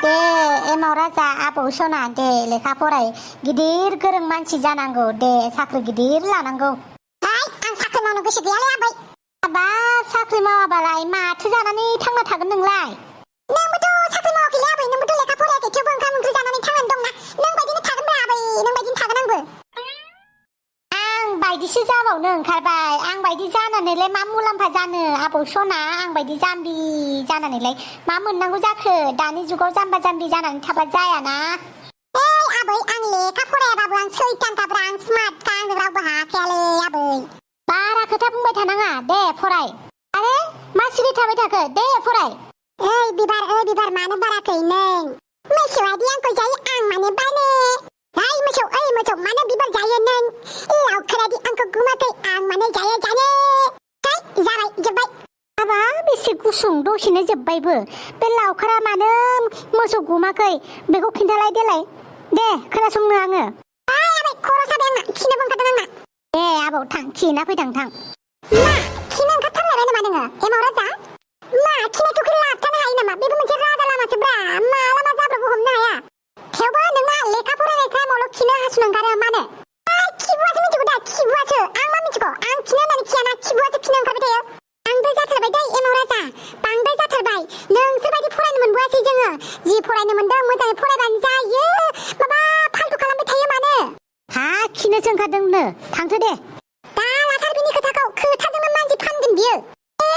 दे एमाव राजा आबौ सना दे लेखा फराय गिदिर गोरों मानसि जानांगौ दे साख्रि गिदिर लानांगौ। आं साख्रि मावनो गोसो गैयालै आबै। हाबाब साख्रि मावाबालाय माथो जानानै थांना थागोन नोंलाय? नोंबोथ' साख्रि मावाखैलै आबै, नोंबोथ' लेखा फरायाखै, थेवबो ओंखाम ओंख्रि जानानै थांनानै दंना। नों बायदिनो थागोनब्रा आबै, नों बायदिनो थागोन आंबो। आं बायदिसो जाबावनो ओंखारबाय। आं बायदि जानानैलाय मा मुलाम्फा जानो आबौ सना? आं बायदि जाम्बि जानानैलाय मा मोननांगौ जाखो? दानि जुगाव जाम्बा जाम्बि जानानै थाबा जायाना। आबै आं लेखा फरायाबाबो आं सैथानखाब्रा, आं स्मार्टखा, आंनो रावबो हाखायालै आबै। बारा खोथा बुंबाय थानाङा दे फराय। आरे मा सिरि थाबाय थाखो? दे फराय। ओइ बिबार मानो बाराखै नों? मोसौआदि आंखौ जायो आं मानो बानो? ओइ मोसौ मानो बिबार जायो नों? लावखारादि आंखौ गुमाखै आं मानो जायो जानो? जाबाय जोब्बाय। हाबा बेसे गुसुं दसेनो जोब्बायबो। बे लावखारा मानो मोसौ गुमाखै बेखौ खिन्थालाय देलाय। दे खोनासंनो आङो। आबै खर' साबाय आंना, खिनोबो ओंखारदों आंना। दे आबौ थां खिना फैथां थां। मा खिनो ओंखारथारलायबाय नामा नोङो एमाव राजा? मा खिनायखौ लाबथानो हायो नामा? बेबो मोनसे राजा लामासोब्रा, माला मा जाब्रबो हमनो हाया। थेवबो नोंना लेखा फरायनाय टाइमावल' खिनो हासुनो ओंखारो मानो? खिबुआसो मिथिगौ दा, खिबुआसो। आं मा मिथिगौ? आं खिनो होननानै खियाना, खिबुआसो खिनो ओंखारबाय थायो। बांद्राय जाथारबाय दै एमाव राजा, बांद्राय जाथारबाय। नोंसोरबायदि फरायनो मोनबोआसै जोङो। जि फरायनो मोनदों मोजाङै फरायबानो जायो। माबा फाल्थु खालामबाय थायो मानो? हा खिनोसो ओंखारदोंनो थांथो दे। दा लाथार बिनि खोथाखौ, खोथाजोंनो मानसि फानगोन बियो।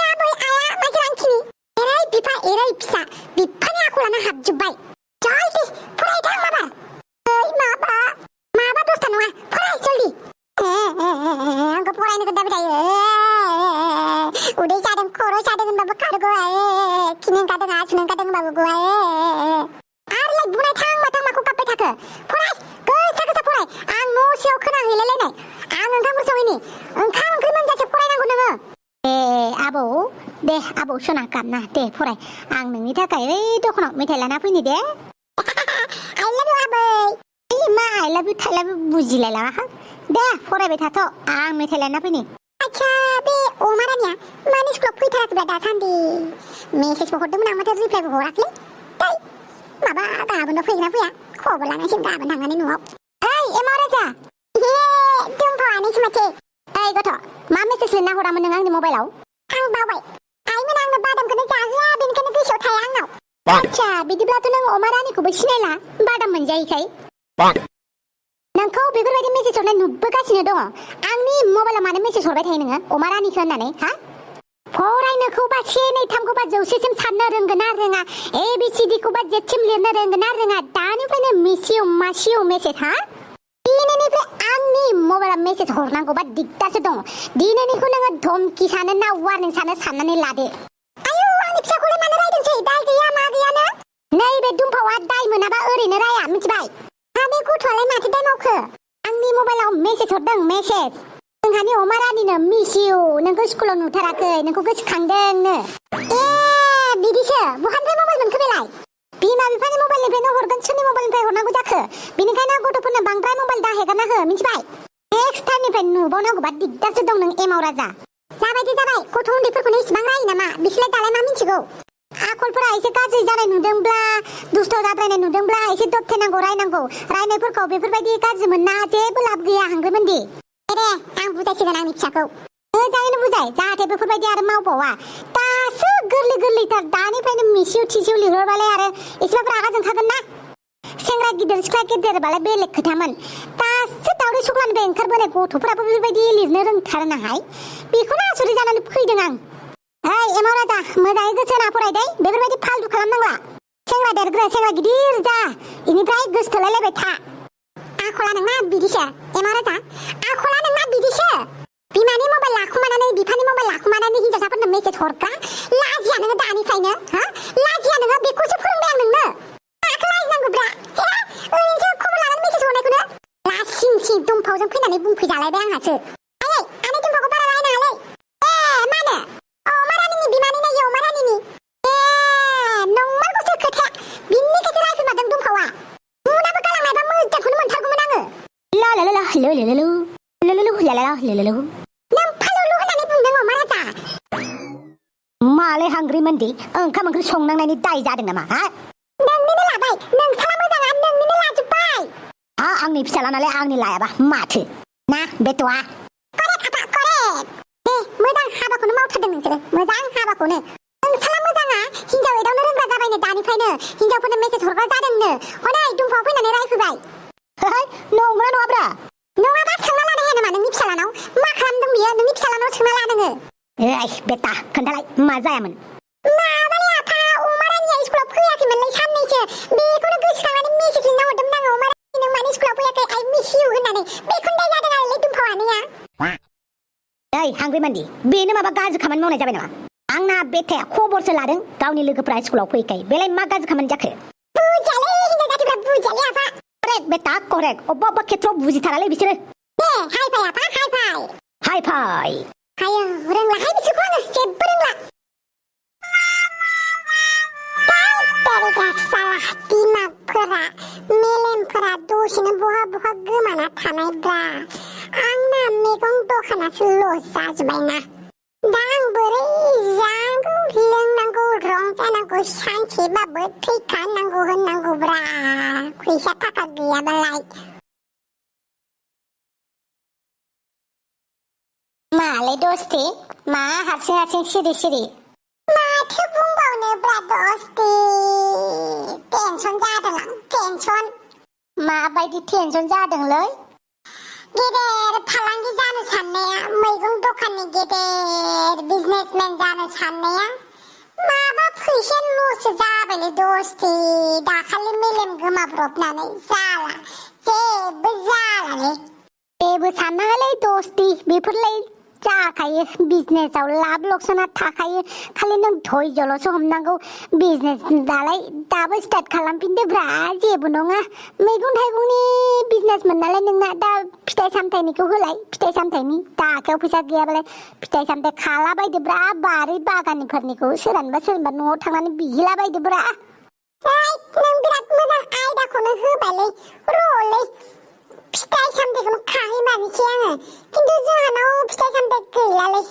आबै आया मानसि रांखिनि एरै बिफा एरै फिसा बिफानि आखलानो हाबजोब्बाय। जल्दि फरायथां माबा। माबा दसथा नङा, फराय जल्दि। आंखौ फरायनो खोन्थाबाय थायो। उदै जादों खर' जादों होनबाबो खारगौ, खिनो ओंखारदों हासुनो ओंखारदों होनबाबो गवा। आरोलाय बुनाय थां माखौ गाबबाय थाखो? फराय गोसा फराय। आं न'सेयाव खोनाहैलायलायनाय। आं ओंखाम संहैनि, ओंखाम ओंख्रि मोनजासे फरायनांगौ नोङो। आबौ दे आबौ सना गाबना दे फराय। आं नोंनि थाखाय ओइ दखानाव मेथाइ लाना फैनि दे। आइ लाभ इउ आबै। मा आइ लाभ इउ थाइलाबो बुजिलाय लाङाहां। दे फरायबाय थाथ', आं मेथाइ लाना फैनि। आच्छा बे अमा रानिया मानो स्कुलाव फैथाराखैब्रा दासान्दि? मेसेजबो हरदोंमोन आं, माथो रिप्लायबो हराखै। माबा गाबोननो फैगोना फैया? खबर लानांसिगोन गाबोन थांनानै न'आव। ओइ एमाव राजा। दुमफावानोसो माथो। ओइ गथ' मा मेसेज लिरना हरामोन नों आंनि मबाइलाव? आं बावबाय। आइमोना आंनो बादामखौनो जाहोआ, बेनिखायनो गोसोआव थाया आंनाव। आच्छा बिदिब्लाथ' नों अमा रानिखौबो सिनायला बादाम मोनजायैखाय। नोंखौ बेफोरबायदि मेसेज हरनाय नुबोगासिनो दङ। आंनि मबाइलाव मानो मेसेज हरबाय थायो नोङो अमा रानिखौ होननानै? हा फरायनोखौबा 1, 2, 3 खौबा 100सिम साननो रोंगोन ना रोङा? ABCD खौबा जेसिम लिरनो रोंगोन ना रोङा? दानिफ्रायनो मिसिउ मासिउ मेसेज हा? दिनैनिफ्राय आंनि मबाइलाव मेसेज हरनांगौबा दिगदारसो दङ। दिनैनिखौ नोङो धमकि सानो ना वार्निं सानो साननानै लादो। आयौ आंनि फिसाखौलाय मानो रायदोंसै? दाय गैया मा गैयानो। नैबे दुमफावा दाय मोनाबा ओरैनो राया मिथिबाय? बे गथ'आलाय माथो दाय मावखो? आंनि मबाइलाव मेसेज हरदों मेसेज। जोंहानि अमा रानिनो मिसिउ, नोंखौ स्कुलाव नुथाराखै, नोंखौ गोसोखांदोंनो। बिदिसो बहानिफ्राय मबाइल मोनखो बेलाय? बिमा बिफानि मबाइलनिफ्रायनो हरगोन, सोरनि मबाइलनिफ्राय हरनांगौ जाखो? बेनिखायनो गथ'फोरनो बांद्राय मबाइल दा हेगारना हो मिथिबाय? नेक्स्ट टाइमनिफ्राय नुबावनांगौबा दिगदारसो दं नों एमाव राजा। जाबाय गथ' उन्दैफोरखौनो इसिबां रायो नामा? बिसोरलाय दालाय मा मिथिगौ? आखलफोरा एसे गाज्रि जानाय नुदोंब्ला, दुस्थ जाद्रायनाय नुदोंब्ला एसे दबथायनांगौ, रायनांगौ। रायनायफोरखौ बेफोरबायदि गाज्रि मोनना जेबो लाब गैया हांग्रिमोनदि। दे आं बुजायसिगोन आंनि फिसाखौ। मोजाङैनो बुजाय, जाहाथे बेफोरबायदि आरो मावबावा। दासो गोरलैथार, दानिफ्रायनो मिसिउ थिसिउ लिरहरबालाय आरो एसेबाबो रागा जोंखागोन ना। सेंग्रा गिदिर सिख्ला गेदेरबालाय बेलेग खोथामोन। दासो दावदै सख्लानिफ्राय ओंखारबोनाय गथ'फोराबो बेफोरबायदि लिरनो रोंथारनाहाय। बेखौनो आसुरि जानानै फैदों आं। ओइ एमाव राजा मोजाङै गोसो होना फराय दे, बेफोरबायदि फाल्थु खालामनांला। सेंग्रा देरग्रा सेंग्रा गिदिर जा, इनिफ्राय गोसोथोलायलायबाय था। आखला नोंना बिदिसो एमाव राजा, आखला नोंना बिदिसो। बिमानि मबाइल लाखुमानानै, बिफानि मबाइल लाखुमानानै हिनजावसाफोरनो मेसेज हरग्रा। लाजिया नोङो दानिफ्रायनो? लाजिया नोङो? बेखौसो फोरोंबाय आं नोंनो। माखौ लाजिनांगौब्रा? ओरैनोसो खबर लानानै मेसेज हरनायखौनो लासिं दुमफावजों फैनानै बुंफैजालायबाय आंहासो। आनै दुमफावखौ बारा रायनाङालै। मानो? अमा रानिनि बिमानि नायो अमा रानिनि। नंमारगौसो खोथाया। बिनिखायसो रायफैमारदों दुमफावा। बुनाबो गालांनायबा मोजांखौनो मोनथारगौमोन आङो। नों फालुलु होननानै बुंदों अमा राजा। मालाय हांग्रिमोनदि ओंखाम ओंख्रि संनांनायनि दाय जादों नामा? हा? नोंनिनो लाबाय नोंसाला मोजाङा नोंनिनो लाजोब्बाय आंनि फिसाला नालाय आंनि लायाबा माथो ना बेथ'आ करेक्ट आफा करेक्ट दे मोजां हाबाखौनो मावथारदों नोंसोरो मोजां हाबाखौनो नोंसाला मोजाङा हिनजाव एदावनो रोंग्रा जाबायनो दानिफ्रायनो हिनजावफोरनो मेसेज हरग्रा जादोंनो हनै दुमफाव फैनानै रायफैबाय नंगौना नङाब्रा नङाबा सोंना लानो हाया नामा नोंनि फिसालानाव मा खालामदों बियो नोंनि फिसालानाव सोंना ला नोङो बेटा खोन्थालाय मा जायामोन माबालै आफा अमा रानिया स्कुलाव फैयाखैमोनलै साननैसो बेखौनो गोसोखांनानै मेसेज लिरना हरदोंमोन आङो अमा रानि नों मानो स्कुलाव फैयाखै आइ मिस इउ होननानै बेखौनो दाय जादों आरोलै दुमफावानिया हांग्रिमान्दि बेनो माबा गाज्रि खामानि मावनाय जाबाय नामा आंना बेटाया खबरसो लादों गावनि लोगोफोरा स्कुलाव फैखाय बेलाय मा गाज्रि खामानि जाखो बुजियालै हिनजाव जातिफ्रा बुजियालै आफा करेक्ट बेटा करेक्ट अबेबा खेथ्रआव बुजिथारालै बिसोरो दे हाय फाय आफा हाय फाय हाय फाय आयो रोंलाहाय बिसोरखौ आङो जेबो रोंला दिमागफोरा मेलेमफोरा दसेनो बहा बहा गोमाना थानायब्रा आंना मैगं दखानासो लस जाजोब्बायना दा आं बोरै जानांगौ लोंनांगौ रंजानांगौ सानसेबाबो थैखानांगौ होननांगौब्रा फैसा थाखा गैयाबालाय मालै दस्ति मा हारसिं हारसिं सिरि सिरि माथो बुंबावनोब्रा दस्ति टेनसन जादों आं टेनसन माबायदि टेनसन जादोंलै गेदेर फालांगि जानो साननाया मैगं दखाननि गेदेर बिजनेसमेन जानो साननाया माबा फैसायानो लससो जाबायलै दस्ति दाखालि मेलेम गोमाब्रबनानै जाला जेबो जालालै जेबो साननाङालै दस्ति बेफोरलाय जाखायो बिजनेसाव लाब लकसना थाखायो खालि नों धैर्यल'सो हमनांगौ बिजनेस दालाय दाबो स्टार्ट खालामफिनदोब्रा जेबो नङा मैगं थाइगंनि बिजनेसमोन नालाय नोंना दा फिथाइ सामथाइनिखौ होलाय फिथाइ सामथाइनि दाखायाव फैसा गैयाबालाय फिथाइ सामथाइ खालाबायदोब्रा बारि बागानफोरनिखौ सोरहानिबा सोरनिबा न'आव थांनानै बिहैलाबायदोब्रा नों बिराद मोजां आयदाखौनो होबायलै र'लै फिथाइ सामथाइखौनो खाहैमारनोसै आङो खिन्थु जोंहानाव फिथाइ सामथाइ गैलालै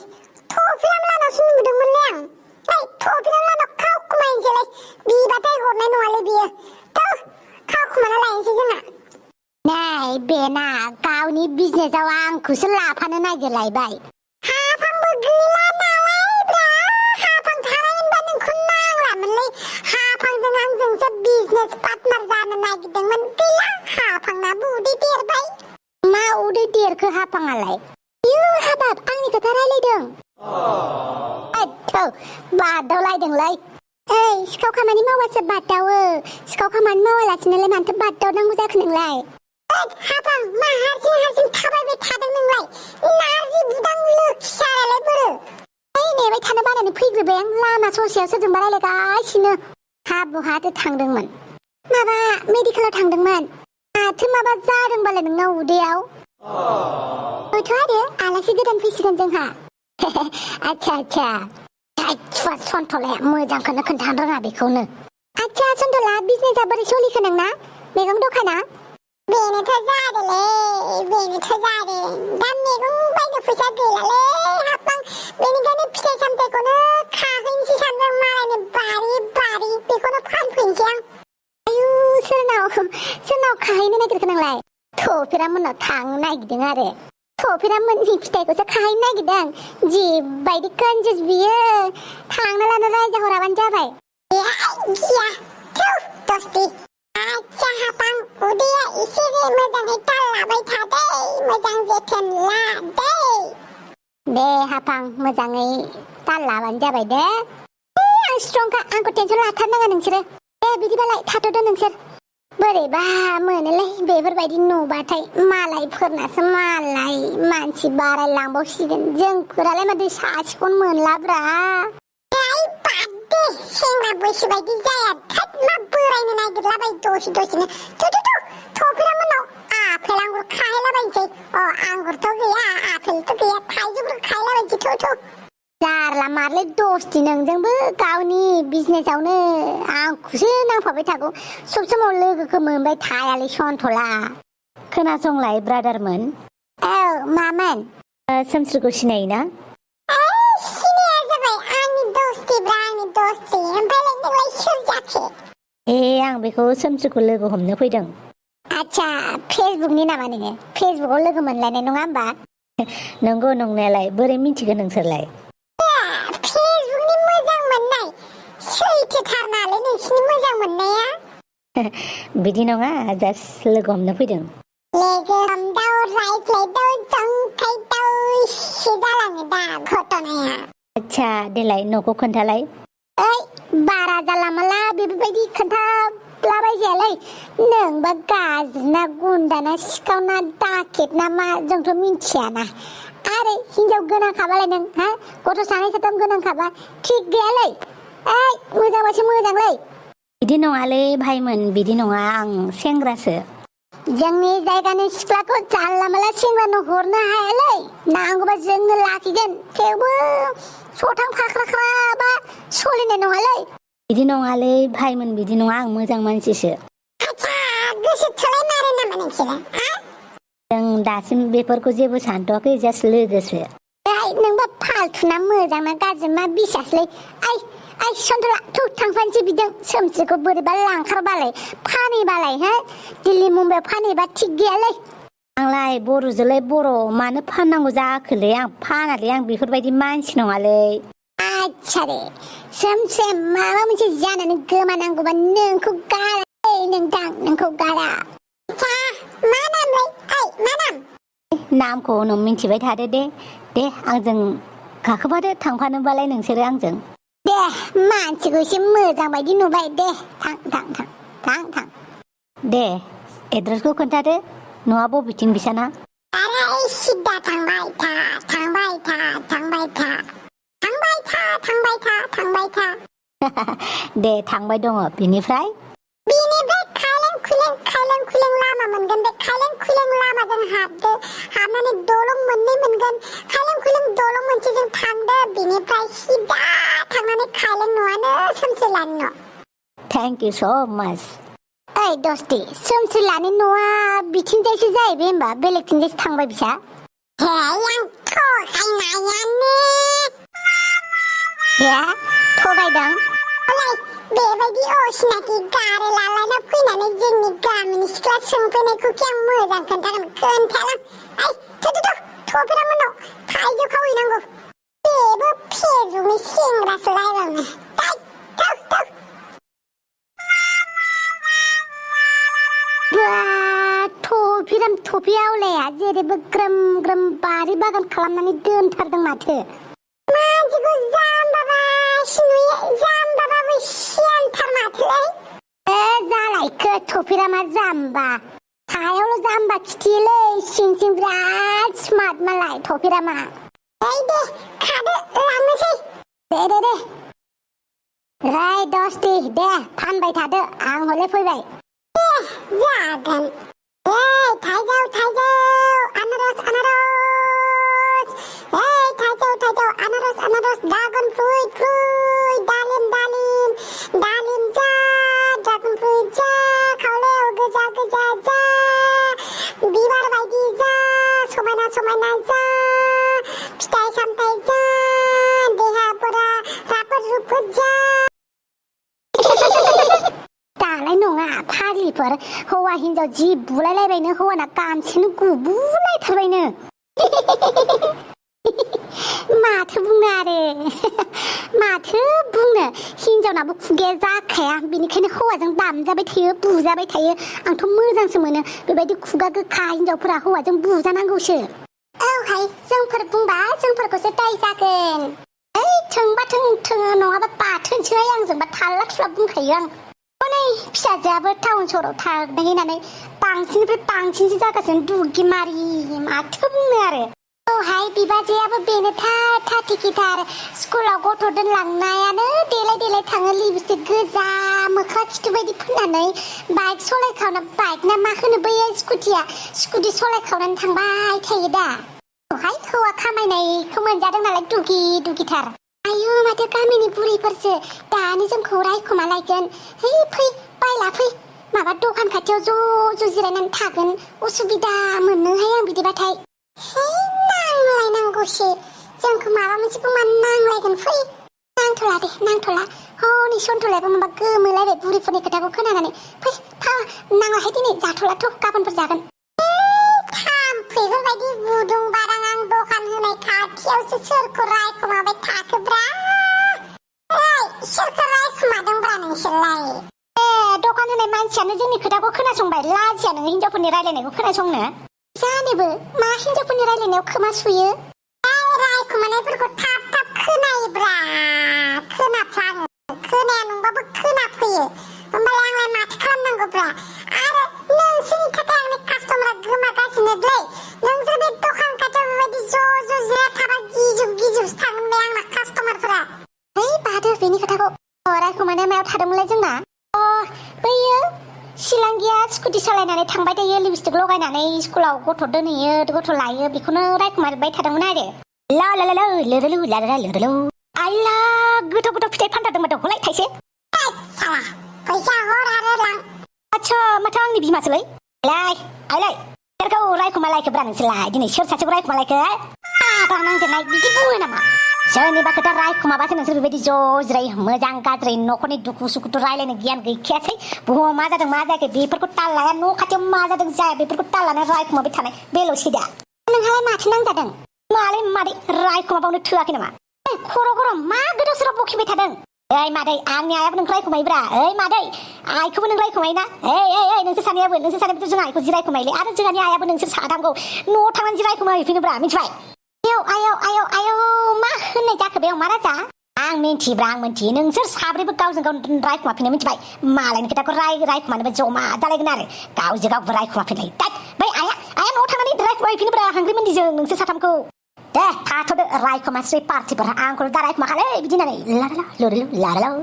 थ'फिरामलानावसो नुदोंमोनलै आं थ'फिरामलानाव खावखुमायनोसैलै बिबाथाय हरनाय नङालै बियो खावखुमाना लायनोसै जोंहा नै बेना गावनि बिजनेसाव आंखौसो लाफानो नागिरलायबाय हाफांबो गैला नालायब्रा हाफां थानाय होनबा नोंखौ नांलामोनलै हाफांजों आंजोंसो बिजनेस पार्टनार जानो नागिरदोंमोन गैला हाफांनाबो उदै देरबाय मा उदै देरखो हाफाङालाय इयो हाबाब आंनि खोथा रायलायदों बादावलायदोंलै सिखाव खामानि मावासो बादावो सिखाव खामानि मावालासिनोलाय मानोथो बादावनांगौ जाखो नोंलाय हाफां मा हारसिं थाबायबाय थादों नोंलाय नारजि बुदां लोखिसालाय बोरो नेबाय थानो बानानै फैग्रोबाय आं लामा ससेयाव सोरजोंबा रायलायगासिनो हा बहाथो थांदोंमोन माबा मेडिकेलाव थांदोंमोन माथो माबा जादोंबालाय नोंनाव उदैयाव हयथ' आरो आलासि गोदान फैसिगोन जोंहा आच्छा सन्थलाया मोजांखौनो खोन्थानो रोङा बेखौनो आच्छा सन्थला बिजनेसा बोरै सोलिखो नोंना मैगं दखाना बेनोथ' जादोंलै दा मैगं बायनो फैसा गैलालै हाफां बेनिखायनो फिथाइ सामथाइखौनो खाहैनोसै सानदों मालायनि बारि बेखौनो फानफैनोसै आं आयु सोरनाव खाहैनो नागिरखो नोंलाय थ'फिरामोननाव थांनो नागिरदों आरो थ'फिरामोननि फिथाइखौसो खाहैनो नागिरदों जिबायदि कन्जुस बियो थांनो लानो रायजा हराबानो जाबाय गिया दस्ति आच्छा हाफां उदैया एसे मोजाङै ताल लाबाय थादै मोजां जोथोन ला दे हाफां मोजाङै ताल लाबानो जाबाय दे आं स्ट्रंखा आंखौ टेनसन लाथारनाङा नोंसोरो दे बिदिबालाय थाथ'दो नोंसोर बोरैबा मोनोलै बेफोरबायदि नुबाथाय मालायफोरनासो मालाय मानसि बारायलांबावसिगोन जोंफोरालाय माथो सासेखौनो मोनलाब्रा सेंग्रा बैसो बायदि जाया थोद मा बोरायनो नागिरलाबाय दसेनो थ'फिरामोननाव आपेल आंगुर खाहैलाबायनोसै आंगुरथ' गैया आपेलथ' गैया थाइजौफोर खाहैलाबायनोसै जारला मारलै दस्ति नोंजोंबो गावनि बिजनेसावनो आंखौसो नांफाबाय थागौ सब समाव लोगोखौ मोनबाय थायालै सन्थला खोनासंलाय ब्रादारमोन मामोन सोमस्रिखौ सिनायोना सिनाया जाबाय आंनि दस्ति ओमफ्राय नोंलाय सोर जाखो आं बेखौ सोमस्रिखौ लोगो हमनो फैदों। आच्छा फेसबुकनि नामा नोङो? फेसबुकाव लोगो मोनलायनाय नङा होमबा? नंगौ नंनायालाय, बोरै मिथिगोन नोंसोरलाय? फेसबुकनि मोजां मोननाय सैथोथार नालाय नोंसिनि मोजां मोननाया। बिदि नङा, जास्ट लोगो हमनो फैदों। लोगो हमदाव रायज्लायदाव जंखायदावसो जालाङो दा घटनाया। आच्छा देलाय न'खौ खोन्थालाय। ओइ बारा जाला माला बेफोरबायदि खोन्थालाबायजायालै। नोंबा गाज्रि ना गुन्दा ना सिखाव ना दाकेट ना मा जोंथ' मिथियाना। आरो हिनजाव गोनांखाबालाय नों हा गथ' सानै साथाम गोनांखाबा थिग गैयालै। ओइ मोजांबासो मोजांलै। बिदि नङालै भाइमोन, बिदि नङा, आं सेंग्रासो। जोंनि जायगानि सिख्लाखौ जानला माला सेंग्रानो हरनो हायालै। नांगौबा जोंनो लाखिगोन, थेवबो सथां फाख्राख्राबा सोलिनाय नङालै। बिदि नङालै भाइमोन, बिदि नङा, आं मोजां मानसिसो। आच्छा गोसो थोलाय मारो नामा नोंसोरो? जों दासिम बेफोरखौ जेबो सानथ'वाखै, जास्ट लोगोसो। ओइ नोंबा फालथु ना मोजां ना गाज्रि मा बिसासलै। ओइ सन्थला थौ थांफानोसै बिदों सोमस्रिखौ बोरैबा लांखारबालाय फानहैबालाय हो दिल्ली मुम्बाइआव फानहैबा थिग गैयालै। आंलाय बर'जोंलाय बर' मानो फाननांगौ जाखोलै? आं फानालै, आं बेफोरबायदि मानसि नङालै। आच्छा दे सोमस्रि माबा मोनसे जानानै गोमानांगौबा नोंखौ गारा नोंथां, नोंखौ गारा। आच्छा मा नामलै? मा नाम? नामखौ उनाव मिथिबाय थादो दे। दे आंजों गाखोफादो, थांफानोबालाय नोंसोरो आंजों। दे मानसिखौ एसे मोजां बायदि नुबाय, दे थां। दे एड्रेसखौ खोन्थादो, न'आ बबेथिं बिसाना? आरे सिदा थांबाय था। दे थांबाय दङ, बिनिफ्राय? बिनिफ्राय खायलें खुलें लामा मोनगोन। बे खायलें खुलें लामाजों हाबदो, हाबनानै दलं मोननै मोनगोन। खायलें खुलें दलं मोनसेजों थांदो, बिनिफ्राय सिदा थांनानै खायलें न'आनो सोमस्रिलानि न'। थेंक इउ स' माच। ओइ दस्ति सोमस्रिलानि न'आ बिथिंजायसो जाहैबाय होमबा, बेलेगथिंजायसो थांबाय बिसा? हे आं थगायनायानो। हे थगायदों? बेबायदि असिनाखि गारि लालायना फैनानै जोंनि गामिनि सिख्ला सोंफैनायखौखि आं मोजां खोन्थालां। थ'फेरामोननाव थाइजौ खावहैनांगौ। बेबो फेसबुकनि सेंग्रासो लायबावनो। थफि आवलाया जेरैबो ग्रोम ग्रोम बारि बागान खालामनानै दोनथारदों माथो। मानसिखौ जाम्बाबासो नुयो, जाम्बाबाबो सियानथार माथोलै। जालायखो थफिरामा जाम्बा, सायावल' जाम्बा खिथियोलै, सिं बिराद स्मार्ट मालाय थफिरामा। दे खादो लांनोसै। दे राय दस्ति दे फानबाय थादो, आं हले फैबाय। जागोन। थाइजौ आनारस ड्रागन फ्रुइट दालिम जा ड्रागन फ्रुइट जा खावलायाव गोजा जा बिबार बायदि जा समायना जा फिथाइ सामथाइ जा देहाफोरा राफोद रुफोद जा। दालाय नङा फाग्लिफोर, हौवा हिनजाव जि बुलायलायबायनो, हौवाना गामसेनो गुबुलायथारबायनो। माथो बुंनो आरो माथो बुंनो, हिनजावनाबो खुगाया जाखाया, बेनिखायनो हौवाजों दामजाबाय थायो, बुजाबाय थायो। आंथ' मोजांसो मोनो बेबायदि खुगा गोखा हिनजावफोरा हौवाजों बुजानांगौसो। औहाय जोंफोर बुंबा जोंफोरखौसो दाय जागोन। ओइ थोंबा थों नङाबा बाथोनसोहाय, आंजोंबा थाल्ला थुला बुंखायो आं। हनै फिसाजोआबो टाउन सहराव थाहैनानै बांसिननिफ्राय बांसिनसो जागासिनो दुगिमारि, माथो बुंनो आरो। औहाय बिबाजैयाबो बेनोथार थाथिखिथार, स्कुलाव गथ' दोनलांनायानो देलाय थाङो, लिपस्टिक गोजा मोखा खिथु बायदि फुननानै बाइक सलायखावना, बाइक ना मा होनो बैयो स्कुटि सलायखावनानै थांबाय थायो दा। औहाय हौवा खामायनायखौ मोनजादों नालाय दुगिथार। आयु माथो गामिनि बुरिफोरसो दानो जोंखौ रायखुमालायगोन। है फै बायला फै, माबा दखान खाथियाव ज' जिरायनानै थागोन, उसुबिदा मोनोहाय आं बिदिबाथाय। है नांलायनांगौसो, जोंखौ माबा मोनसे बुंबा नांलायगोन। फै। नांथ'ला हनै सन्थलायाबो माबा गोमोलायबाय बुरिफोरनि खोथाखौ खोनानानै फै नांलाहाय दिनै जाथ'लाथ' गाबोनफोर जागोन थाम्फैफोरबायदि गुदुं बारां आं दखान होनाय खाथियावसो सोरखौ रायखुमाबाय थाखोब्रा सोरखौ रायखुमादोंब्रा नोंसोरलाय दखान होनाय मानसियानो जोंनि खोथाखौ खोनासंबाय लाजिया नोङो हिनजावफोरनि रायलायनायखौ खोनासंनो जानोबो मा हिनजावफोरनि रायलायनायाव खोमा सुयो रायखुमानायफोरखौ थाब थाब खोनायोब्रा खोनाफ्लाङो खोनाया नंबाबो खोनाफैयो होमबालाय आंलाय माथो खालामनांगौब्रा आरो नोंसोरनि थाखाय आंनि कास्टमारा गोमागासिनो दै नोंसोर बे दखान खाथियाव बेबायदि ज' जिरायना थाबा गिजुब थागोन बे आंना कास्टमारफोरा बाहादुर बेनि खोथाखौ रायखुमानाया मायाव थादोंमोनलाय जोंना बैयो सिलांगिया स्कुटि सालायनानै थांबाय थायो लिपस्टिक लगायनानै स्कुलाव गथ' दोनहैयो गथ' लायो बेखौनो रायखुमाबाय थादोंमोन आरो आइला गोथाव फिथाइ फानथारदों माथो हलाय थाइसे फैसा हर आरो लां आच्छा माथो आंनि बिमासोलै आइलाय सोरखौ रायखुमालायखोब्रा नोंसोरलाय दिनै सोर सासेखौ रायखुमालायखो आग्ला नांदेरनाय बिदि बुङो नामा सोरनिबा खोथा रायखुमाबासो नोंसोर बेबायदि ज' जिरायो मोजां गाज्रि न'खरनि दुखु सुखुथ' रायलायनो गियान गैखायासै बुहुमाव मा जादों मा जायाखै बेफोरखौ ताल लाया न' खाथियाव मा जादों जाया बेफोरखौ ताल लानानै रायखुमाबाय थानाय बेल'सै दा नोंहालाय माथो नांजादों मालाय मादै रायखुमाबावनो थोआखै नामा खर' मा गोदाव सोराव बखिबाय थादों ओइ मादै आंनि आइयाबो नोंखौ रायखुमायोब्रा ओइ मादै आइखौबो नों रायखुमायोना ओइ नोंसोर सानैयाबोथ' जों आइखौ जि रायखुमायोलै आरो जोंहानि आइयाबो नोंसोर साथामखौ न'आव थांनानै जि रायखुमाहैफिनोब्रा मिथिबाय आयौ मा होननाय जाखो बे अमा राजा आं मिन्थियो नोंसोर साब्रैबो गावजों गाव रायखुमाफिनो मिथिबाय मालायनि खोथाखौ रायखुमानोबो जमा जालायगोन आरो गावजों गावबो रायखुमाफिनलायो दै बै आइया न'आव थांनानै रायखुमाहैफिनोब्रा हांग्रि मोन्दिजों नोंसोर साथामखौ दे थाथ'दो रायखुमास्रि पार्टिफोरा आंखौ दा रायखुमाखालै बिदि होननानै लारालाव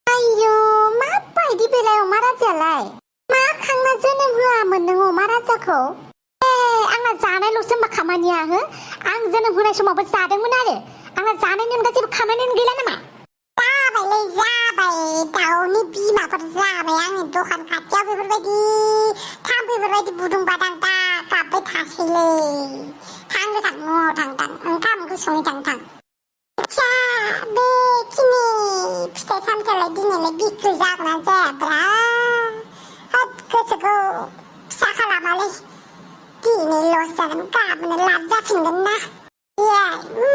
आयौ माबायदि बेलाय अमा राजायालाय मा खांना जोनोम होआमोन नों अमा राजाखौ आंना जानायल'सो होमबा खामानिया हो आं जोनोम होनाय समावबो जादोंमोन आरो आंना जानायनि अनगा जेबो खामानियानो गैला नामा जाबाय दाउनि बिमाफोर जाबाय आंनि दखान खाथियाव बेफोरबायदि थाम्फैफोरबायदि बुदुं बादां दा गाबबाय थासैलै थां न'आव थां ओंखाम ओंख्रि संनो थां आच्छा बेखिनि फिथाइ सामथाइलाय दिनैलाय बिक्रि जागोन ना जायाब्रा गोसोखौ फिसा खालामालै दिनै लस जागोन गाबोन लाब जाफिनगोन ना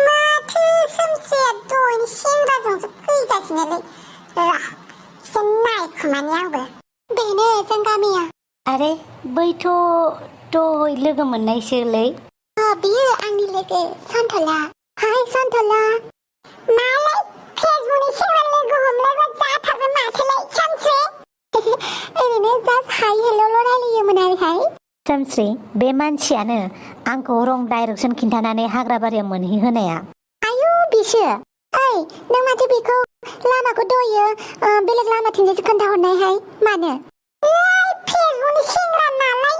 माथो सोमसेया दहायनि सेंग्राजोंसो फैगासिनोलै एसे नायखुमानि आंबो बेनो जों गामिया आरे बैथ' दहाय लोगो मोननायसोलै बियो आंनि लोगो सन्थला हाय सन्थला मालाय फेसबुकनि सेंग्रा लोगो हमलायबा जाथारगोन माथोलाय सामसे ओरैनो जास्ट हाय हेल'ल' रायलायोमोन आरोहाय सोमस्रि बे मानसियानो आंखौ रं डाइरेक्सन खिन्थानानै हाग्राबारियाव मोनहैहोनाया आयु बिसो ओइ नों माथो बेखौ लामाखौ दयो बेलेग लामाथिंजायसो खोन्थाहरनायहाय मानो फेसबुकनि सेंग्रा नालाय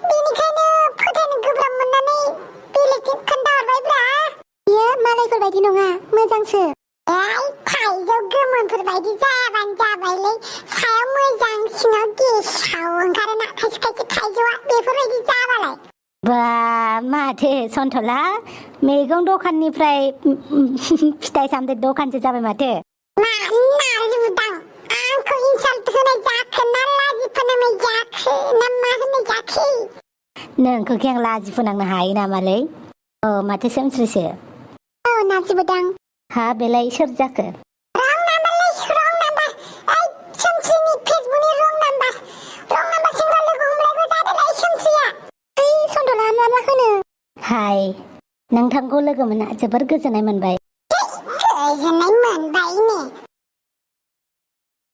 बेनिखायनो फोथायनो गोब्राब मोननानै बेलेगथिं खोन्थाहरबायब्रा बियो मालायफोरबायदि नङा मोजांसो थाइजौ गोमोनफोरबायदि जायाबानो जाबायलै सायाव मोजां सिङाव गेसाव ओंखारोना खायसे थाइजौआ बेफोरबायदि जाबालाय बा माथो सन्थला मैगं दखाननिफ्राय फिथाइ सामथाइ दखानसो जाबाय माथो नारजि बुदां आंखौ इनसाल्ट होनाय जाखो ना लाजि फोनांनाय जाखो ना मा होननाय जाखो नोंखौ आं लाजि फोनांनो हायो नामालै माथो सोमस्रिसो नारजि बुदां हा बेलाय सोर जाखो रं नाम्बार ओइ सोमस्रिनि फेसबुकनि रं नाम्बार सेंग्रा लोगो हमलायबो जादोंलाय सोमस्रिया ओइ सन्थला मा होनो हाय नोंथांखौ लोगो मोनना जोबोर गोजोननाय मोनबाय गोजोननाय मोनबाय ने